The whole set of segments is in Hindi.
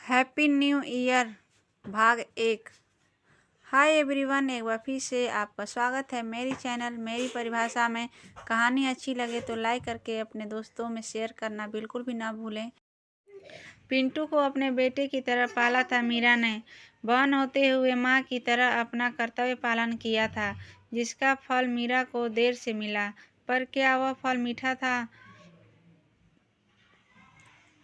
हैप्पी न्यू ईयर भाग 1। हाय एवरीवन, एक बार फिर से आपका स्वागत है मेरी चैनल मेरी परिभाषा में। कहानी अच्छी लगे तो लाइक करके अपने दोस्तों में शेयर करना बिल्कुल भी ना भूलें। पिंटू को अपने बेटे की तरह पाला था मीरा ने। बहन होते हुए माँ की तरह अपना कर्तव्य पालन किया था, जिसका फल मीरा को देर से मिला। पर क्या वह फल मीठा था?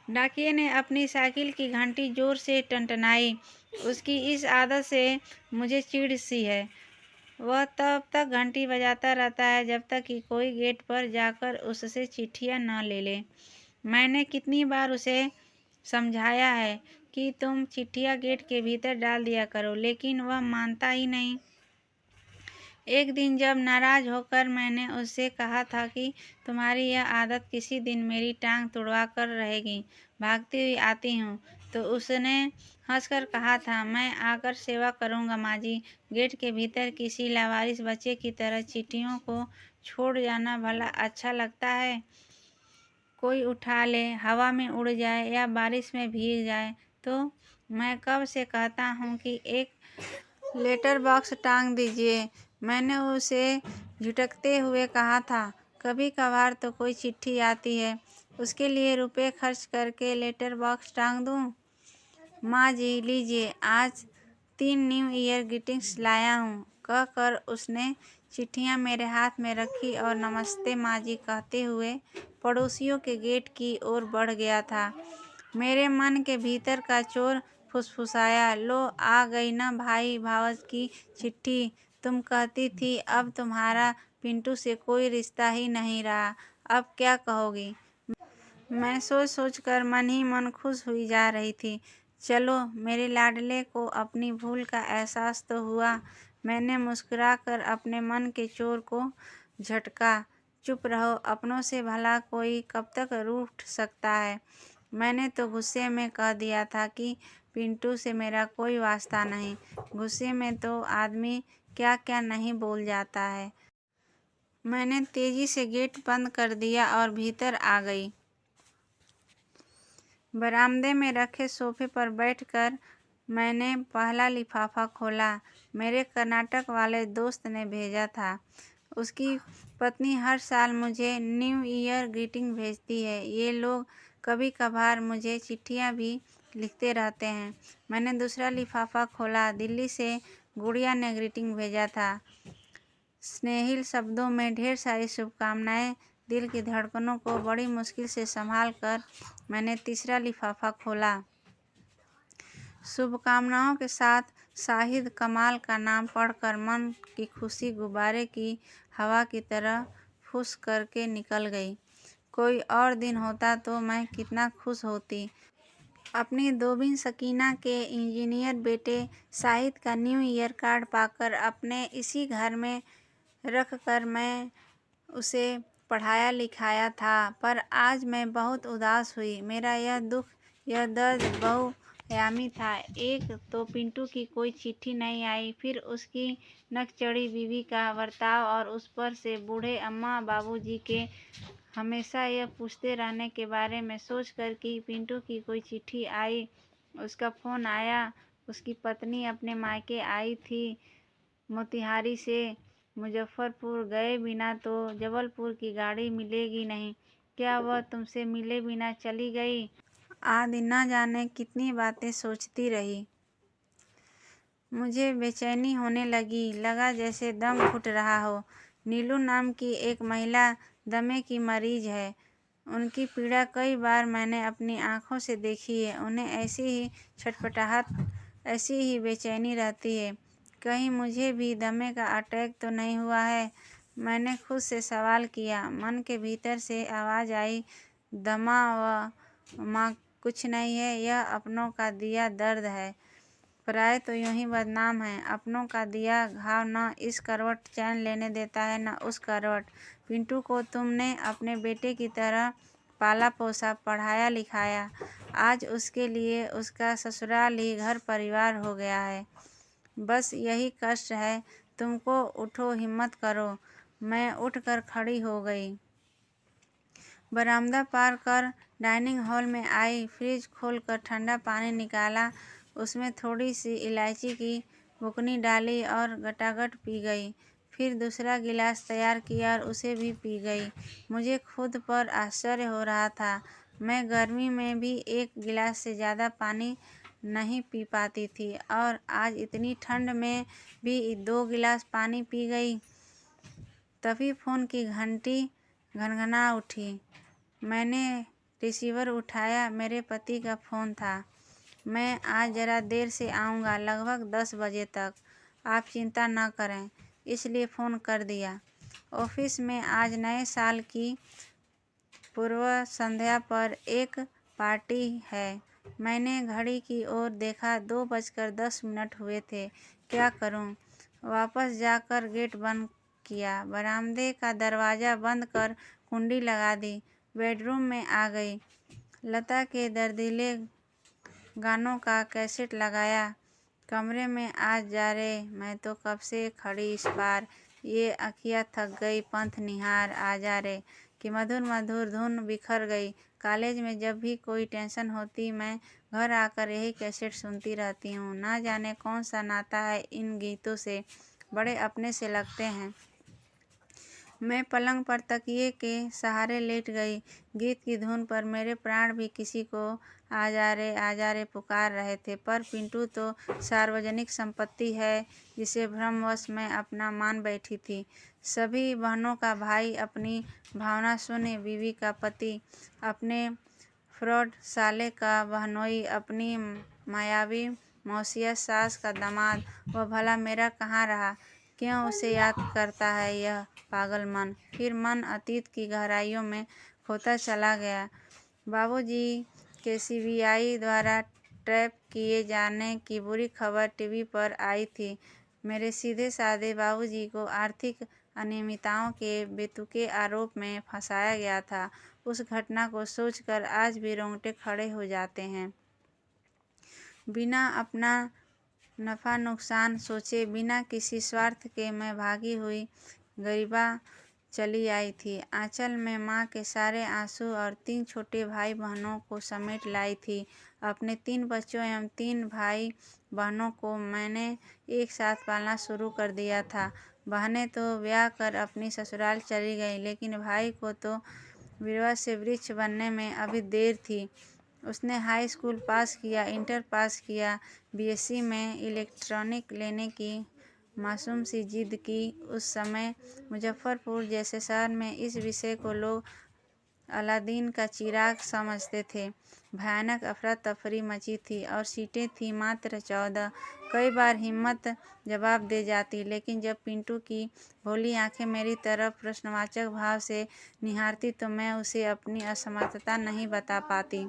डाकिये ने अपनी साइकिल की घंटी जोर से टनटनाई। उसकी इस आदत से मुझे चिढ़ सी है। वह तब तक घंटी बजाता रहता है जब तक कि कोई गेट पर जाकर उससे चिट्ठियां न ले ले। मैंने कितनी बार उसे समझाया है कि तुम चिट्ठियां गेट के भीतर डाल दिया करो, लेकिन वह मानता ही नहीं। एक दिन जब नाराज होकर मैंने उससे कहा था कि तुम्हारी यह आदत किसी दिन मेरी टांग तुड़वा कर रहेगी, भागती हुई आती हूँ, तो उसने हंसकर कहा था, मैं आकर सेवा करूँगा माँ जी। गेट के भीतर किसी लावारिस बच्चे की तरह चिट्ठियों को छोड़ जाना भला अच्छा लगता है? कोई उठा ले, हवा में उड़ जाए या बारिश में भीग जाए तो मैं कब से कहता हूँ कि एक लेटर बॉक्स टांग दीजिए। मैंने उसे झिटकते हुए कहा था, कभी कभार तो कोई चिट्ठी आती है, उसके लिए रुपए खर्च करके लेटर बॉक्स टांग दूं? माँ जी लीजिए, आज 3 न्यू ईयर ग्रीटिंग्स लाया हूँ, कहकर उसने चिट्ठियाँ मेरे हाथ में रखी और नमस्ते माँ जी कहते हुए पड़ोसियों के गेट की ओर बढ़ गया था। मेरे मन के भीतर का चोर फुसफुसाया, लो आ गई ना भाई भावज की चिट्ठी। तुम कहती थी अब तुम्हारा पिंटू से कोई रिश्ता ही नहीं रहा, अब क्या कहोगी? मैं सोच सोच कर मन ही मन खुश हुई जा रही थी। चलो, मेरे लाडले को अपनी भूल का एहसास तो हुआ। मैंने मुस्कुराकर अपने मन के चोर को झटका। चुप रहो, अपनों से भला कोई कब तक रूठ सकता है? मैंने तो गुस्से में कह दिया था कि पिंटू से मेरा कोई वास्ता नहीं। गुस्से में तो आदमी क्या क्या नहीं बोल जाता है। मैंने तेजी से गेट बंद कर दिया और भीतर आ गई। बरामदे में रखे सोफे पर बैठकर मैंने पहला लिफाफा खोला। मेरे कर्नाटक वाले दोस्त ने भेजा था। उसकी पत्नी हर साल मुझे न्यू ईयर ग्रीटिंग भेजती है। ये लोग कभी कभार मुझे चिट्ठियाँ भी लिखते रहते हैं। मैंने दूसरा लिफाफा खोला। दिल्ली से गुड़िया ने ग्रीटिंग भेजा था, स्नेहिल शब्दों में ढेर सारी शुभकामनाएं। दिल की धड़कनों को बड़ी मुश्किल से संभाल कर मैंने तीसरा लिफाफा खोला। शुभकामनाओं के साथ शाहिद कमाल का नाम पढ़कर मन की खुशी गुब्बारे की हवा की तरह फुस करके निकल गई। कोई और दिन होता तो मैं कितना खुश होती। अपनी दोबिन सकीना के इंजीनियर बेटे शाहिद का न्यू ईयर कार्ड पाकर अपने इसी घर में रख कर मैं उसे पढ़ाया लिखाया था। पर आज मैं बहुत उदास हुई। मेरा यह दुख, यह दर्द बहुआयामी था। एक तो पिंटू की कोई चिट्ठी नहीं आई, फिर उसकी नकचढ़ी बीवी का बर्ताव और उस पर से बूढ़े अम्मा बाबूजी के हमेशा यह पूछते रहने के बारे में सोचकर कि पिंटू की कोई चिट्ठी आई, उसका फ़ोन आया, उसकी पत्नी अपने मायके आई थी मोतिहारी से। मुजफ्फरपुर गए बिना तो जबलपुर की गाड़ी मिलेगी नहीं। क्या वह तुमसे मिले बिना चली गई? आदि न जाने कितनी बातें सोचती रही। मुझे बेचैनी होने लगी। लगा जैसे दम घुट रहा हो। नीलू नाम की एक महिला दमे की मरीज है। उनकी पीड़ा कई बार मैंने अपनी आंखों से देखी है। उन्हें ऐसी ही छटपटाहट, ऐसी ही बेचैनी रहती है। कहीं मुझे भी दमे का अटैक तो नहीं हुआ है? मैंने खुद से सवाल किया। मन के भीतर से आवाज़ आई, दमा व माँ कुछ नहीं है, यह अपनों का दिया दर्द है। पराये तो यूं ही बदनाम है। अपनों का दिया घाव न इस करवट चैन लेने देता है न उस करवट। पिंटू को तुमने अपने बेटे की तरह पाला पोसा, पढ़ाया लिखाया। आज उसके लिए उसका ससुराल ही घर परिवार हो गया है। बस यही कष्ट है तुमको। उठो, हिम्मत करो। मैं उठकर खड़ी हो गई। बरामदा पार कर डाइनिंग हॉल में आई, फ्रिज खोलकर ठंडा पानी निकाला, उसमें थोड़ी सी इलायची की बुकनी डाली और गटागट पी गई। फिर दूसरा गिलास तैयार किया और उसे भी पी गई। मुझे खुद पर आश्चर्य हो रहा था। मैं गर्मी में भी एक गिलास से ज़्यादा पानी नहीं पी पाती थी और आज इतनी ठंड में भी 2 गिलास पानी पी गई। तभी फ़ोन की घंटी घनघना उठी। मैंने रिसीवर उठाया। मेरे पति का फ़ोन था। मैं आज ज़रा देर से आऊँगा, लगभग 10 बजे तक। आप चिंता न करें, इसलिए फ़ोन कर दिया। ऑफिस में आज नए साल की पूर्व संध्या पर एक पार्टी है। मैंने घड़ी की ओर देखा, 2:10 हुए थे। क्या करूं? वापस जाकर गेट बंद किया, बरामदे का दरवाज़ा बंद कर कुंडी लगा दी, बेडरूम में आ गई। लता के दर्दीले गानों का कैसेट लगाया। कमरे में आज जा रे, मैं तो कब से खड़ी इस पार, ये अखियाँ थक गई पंथ निहार, आ जा रे कि मधुर मधुर धुन बिखर गई। कॉलेज में जब भी कोई टेंशन होती, मैं घर आकर यही कैसेट सुनती रहती हूँ। ना जाने कौन सा नाता है इन गीतों से, बड़े अपने से लगते हैं। मैं पलंग पर तकिए के सहारे लेट गई। गीत की धुन पर मेरे प्राण भी किसी को आ जा रे पुकार रहे थे। पर पिंटू तो सार्वजनिक संपत्ति है, जिसे भ्रमवश मैं अपना मान बैठी थी। सभी बहनों का भाई, अपनी भावना शून्य बीवी का पति, अपने फ्रॉड साले का बहनोई, अपनी मायावी मौसिया सास का दामाद। वह भला मेरा कहाँ रहा? क्यों उसे याद करता है यह पागल मन? फिर मन अतीत की गहराइयों में खोता चला गया। बाबूजी के सीबीआई द्वारा ट्रैप किए जाने की बुरी खबर टीवी पर आई थी। मेरे सीधे साधे बाबूजी को आर्थिक अनियमितताओं के बेतुके आरोप में फंसाया गया था। उस घटना को सोचकर आज भी रोंगटे खड़े हो जाते हैं। बिना अपना नफ़ा नुकसान सोचे, बिना किसी स्वार्थ के मैं भागी हुई गरीबा चली आई थी। आंचल में माँ के सारे आंसू और 3 छोटे भाई बहनों को समेट लाई थी। अपने 3 बच्चों एवं 3 भाई बहनों को मैंने एक साथ पालना शुरू कर दिया था। बहनें तो ब्याह कर अपनी ससुराल चली गईं, लेकिन भाई को तो विधवा से वृक्ष बनने में अभी देर थी। उसने हाई स्कूल पास किया, इंटर पास किया, बीएससी में इलेक्ट्रॉनिक लेने की मासूम सी जिद की। उस समय मुजफ्फरपुर जैसे शहर में इस विषय को लोग अलादीन का चिराग समझते थे। भयानक अफरा तफरी मची थी और सीटें थी मात्र 14। कई बार हिम्मत जवाब दे जाती, लेकिन जब पिंटू की भोली आंखें मेरी तरफ प्रश्नवाचक भाव से निहारती तो मैं उसे अपनी असमर्थता नहीं बता पाती।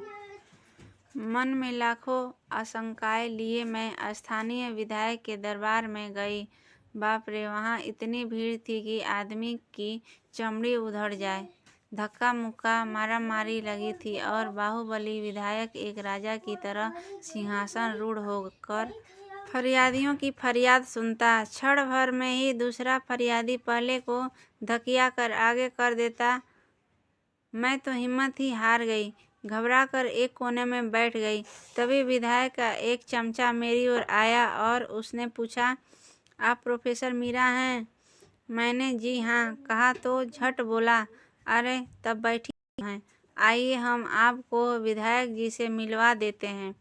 मन में लाखों आशंकाएं लिए मैं स्थानीय विधायक के दरबार में गई। बाप रे, वहाँ इतनी भीड़ थी कि आदमी की चमड़ी उधड़ जाए। धक्का मुक्का मारामारी लगी थी और बाहुबली विधायक एक राजा की तरह सिंहासन रूढ़ होकर फरियादियों की फरियाद सुनता। क्षण भर में ही दूसरा फरियादी पहले को धकिया कर आगे कर देता। मैं तो हिम्मत ही हार गई, घबराकर एक कोने में बैठ गई। तभी विधायक का एक चमचा मेरी ओर आया और उसने पूछा, आप प्रोफेसर मीरा हैं? मैंने जी हाँ कहा तो झट बोला, अरे तब बैठी हैं, आइए हम आपको विधायक जी से मिलवा देते हैं।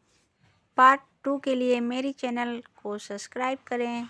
पार्ट 2 के लिए मेरी चैनल को सब्सक्राइब करें।